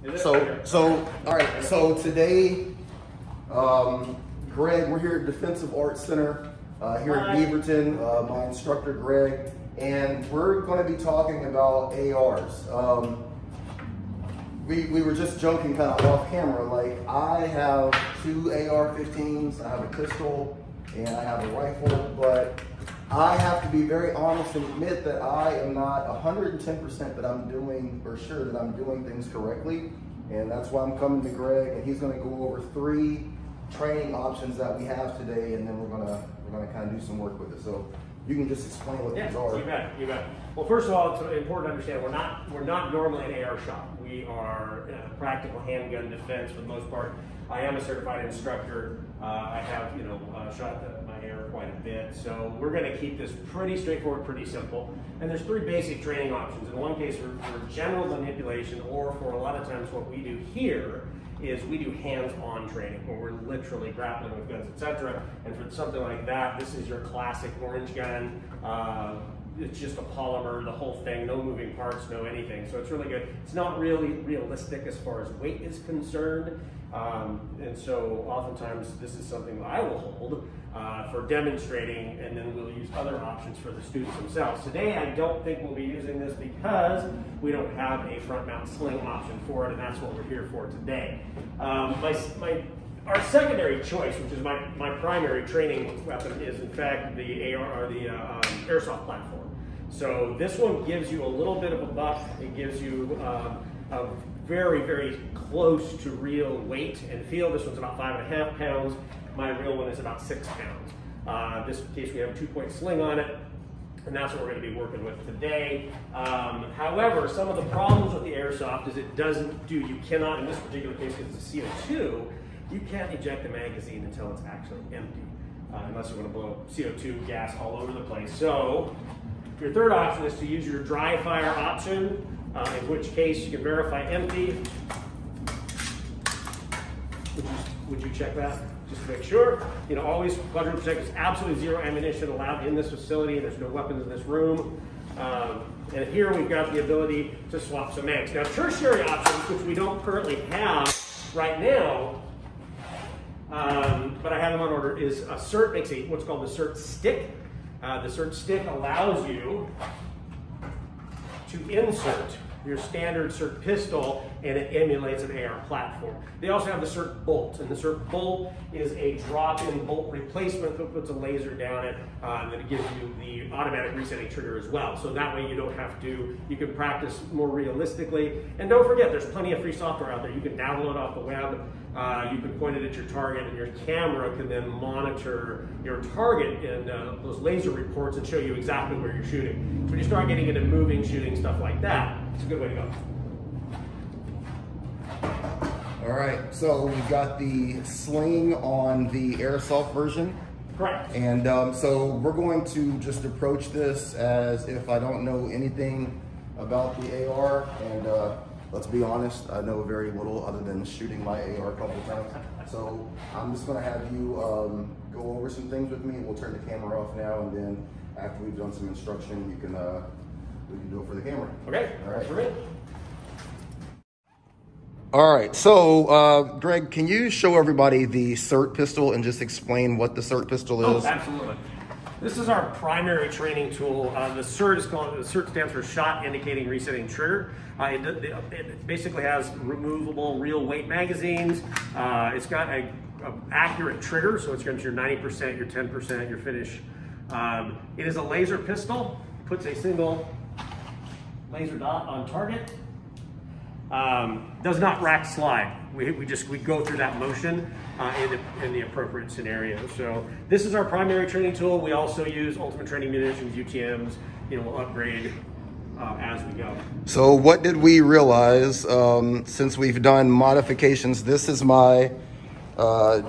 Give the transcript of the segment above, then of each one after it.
All right. So today, Gregg, we're here at Defensive Arts Center here at Beaverton. My instructor, Gregg, and we're going to be talking about ARs. We were just joking kind of off camera. Like, I have two AR-15s. I have a pistol and I have a rifle, but I have to be very honest and admit that I am not 110% that I'm doing, or sure that I'm doing things correctly. And that's why I'm coming to Gregg, and he's going to go over 3 training options that we have today, and then we're gonna kind of do some work with it. So you can just explain what these are. You bet. Well, first of all, it's important to understand we're not normally an AR shop. We are practical handgun defense for the most part. I am a certified instructor. I have shot my AR quite a bit. So we're going to keep this pretty straightforward, pretty simple. And there's 3 basic training options. In one case, for general manipulation, or for a lot of times what we do here is we do hands-on training where we're literally grappling with guns, etc. And for something like that, this is your classic orange gun. It's just a polymer, the whole thing, no moving parts, no anything. So it's really good. It's not really realistic as far as weight is concerned. And so oftentimes this is something that I will hold for demonstrating, and then we'll use other options for the students themselves. Today I don't think we'll be using this because we don't have a front mount sling option for it, and that's what we're here for today. Our secondary choice, which is my primary training weapon, is in fact the AR, or the Airsoft platform. So this one gives you a little bit of a buff. It gives you a very, very close to real weight and feel. This one's about 5.5 pounds. My real one is about 6 pounds. This case we have a 2-point sling on it, and that's what we're going to be working with today. However, some of the problems with the Airsoft is it doesn't do, you cannot, in this particular case because it's a CO2, you can't eject the magazine until it's actually empty, unless you want to blow CO2 gas all over the place. So your third option is to use your dry fire option, in which case you can verify empty. Would you check that? Just to make sure. Always quadruple check. There's absolutely 0 ammunition allowed in this facility. There's no weapons in this room. And here we've got the ability to swap some mags. Now, tertiary options, which we don't currently have right now, but I have them on order, is a Cert makes what's called the Cert Stick. The Cert Stick allows you to insert your standard Cert pistol, and it emulates an AR platform. They also have the Cert Bolt, and the Cert Bolt is a drop-in bolt replacement that puts a laser down it, and it gives you the automatic resetting trigger as well. So that way you don't have to, you can practice more realistically. And don't forget, there's plenty of free software out there. You can download off the web. You can point it at your target, and your camera can then monitor your target in those laser reports and show you exactly where you're shooting. So when you start getting into moving, shooting, stuff like that, it's a good way to go. All right, so we've got the sling on the Airsoft version. Correct. And so we're going to just approach this as if I don't know anything about the AR, and let's be honest, I know very little other than shooting my AR a couple of times. So I'm just gonna have you go over some things with me. We'll turn the camera off now, and then after we've done some instruction, we can do it for the camera. Okay, all right. For me. All right, so Gregg, can you show everybody the Cert pistol and just explain what the Cert pistol is? Oh, absolutely. This is our primary training tool. The Cert stands for Shot Indicating Resetting Trigger. It basically has removable real weight magazines. It's got a accurate trigger, so it's going to your 90%, your 10%, your finish. It is a laser pistol. Puts a single laser dot on target. Does not rack slide. We go through that motion in the appropriate scenario. So this is our primary training tool. We also use Ultimate Training Munitions, UTMs. We'll upgrade as we go. So what did we realize since we've done modifications? This is my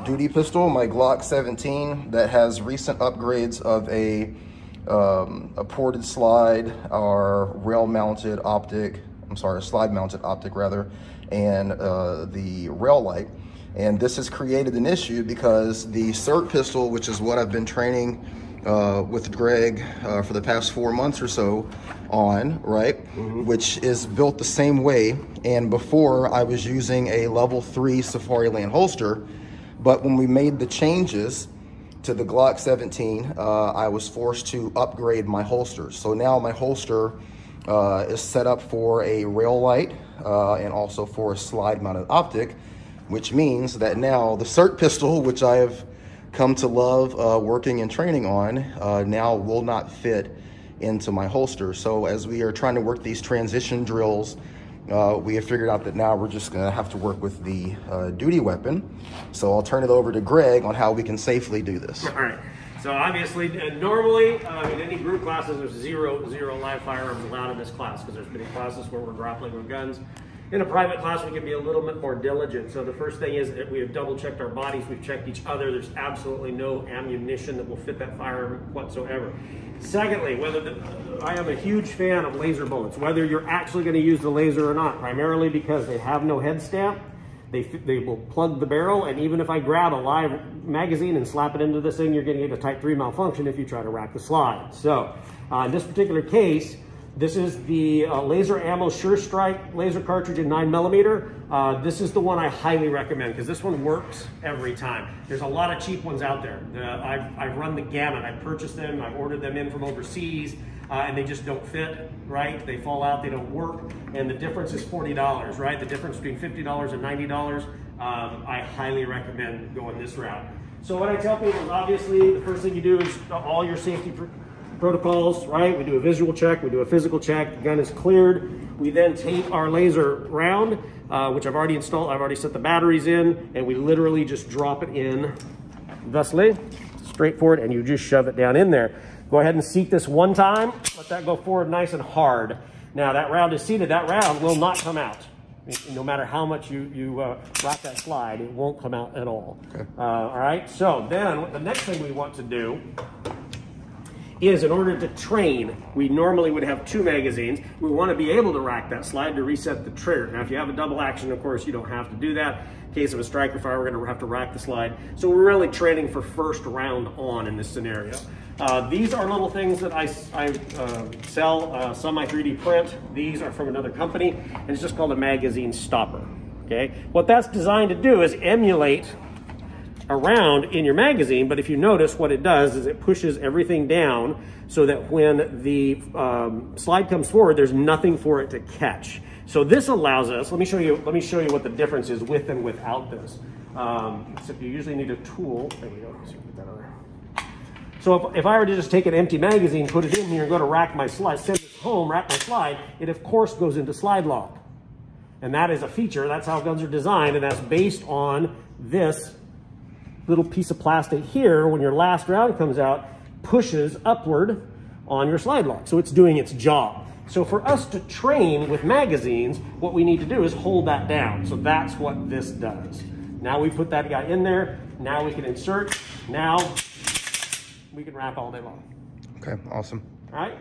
duty pistol, my Glock 17, that has recent upgrades of a ported slide, or rail-mounted optic. I'm sorry, slide-mounted optic rather, and the rail light. And this has created an issue because the Cert pistol, which is what I've been training with Gregg for the past 4 months or so on, right? Which is built the same way. And before I was using a level 3 Safariland holster, but when we made the changes to the Glock 17, I was forced to upgrade my holsters. So now my holster is set up for a rail light and also for a slide mounted optic, which means that now the Cert pistol, which I have come to love working and training on, now will not fit into my holster. So as we are trying to work these transition drills, we have figured out that now we're just gonna have to work with the duty weapon. So I'll turn it over to Gregg on how we can safely do this. All right. So obviously, normally in any group classes, there's zero live firearms allowed in this class, because there's many classes where we're grappling with guns. In a private class, we can be a little bit more diligent. So the first thing is that we have double checked our bodies, we've checked each other. There's absolutely no ammunition that will fit that firearm whatsoever. Secondly, I am a huge fan of laser bullets, whether you're actually going to use the laser or not, primarily because they have no head stamp. They will plug the barrel, and even if I grab a live magazine and slap it into this thing, you're going to get a type 3 malfunction if you try to rack the slide. So in this particular case, this is the Laser Ammo Sure Strike laser cartridge in 9mm. This is the one I highly recommend, because this one works every time. There's a lot of cheap ones out there. I've run the gamut. I've purchased them, I've ordered them in from overseas, and they just don't fit, right? They fall out, they don't work, and the difference is $40, right? The difference between $50 and $90. I highly recommend going this route. So what I tell people is, obviously, the first thing you do is all your safety protocols, right? We do a visual check, we do a physical check, the gun is cleared. We then tape our laser round, which I've already installed, I've already set the batteries in, and we literally just drop it in thusly, straightforward, and you just shove it down in there. Go ahead and seat this one time, let that go forward nice and hard. Now that round is seated, that round will not come out. No matter how much you wrap that slide, it won't come out at all. Okay. All right, so then the next thing we want to do is, in order to train, we normally would have 2 magazines. We want to be able to rack that slide to reset the trigger. Now, if you have a double action, of course, you don't have to do that. In case of a striker fire, we're going to have to rack the slide. So we're really training for first round on in this scenario. These are little things that I sell, some I 3D print. These are from another company, and it's just called a magazine stopper. Okay, what that's designed to do is emulate around in your magazine, but if you notice, what it does is it pushes everything down so that when the slide comes forward, there's nothing for it to catch. So this allows us, let me show you what the difference is with and without this. So you usually need a tool. There we go. So put that on there. So if I were to just take an empty magazine, put it in here, and go to rack my slide, send it home, rack my slide, it of course goes into slide lock. And that is a feature, that's how guns are designed, and that's based on this little piece of plastic here. When your last round comes out, pushes upward on your slide lock. So it's doing its job. So for us to train with magazines, what we need to do is hold that down. So that's what this does. Now we put that guy in there. Now we can insert. Now we can rack all day long. Okay, awesome. All right.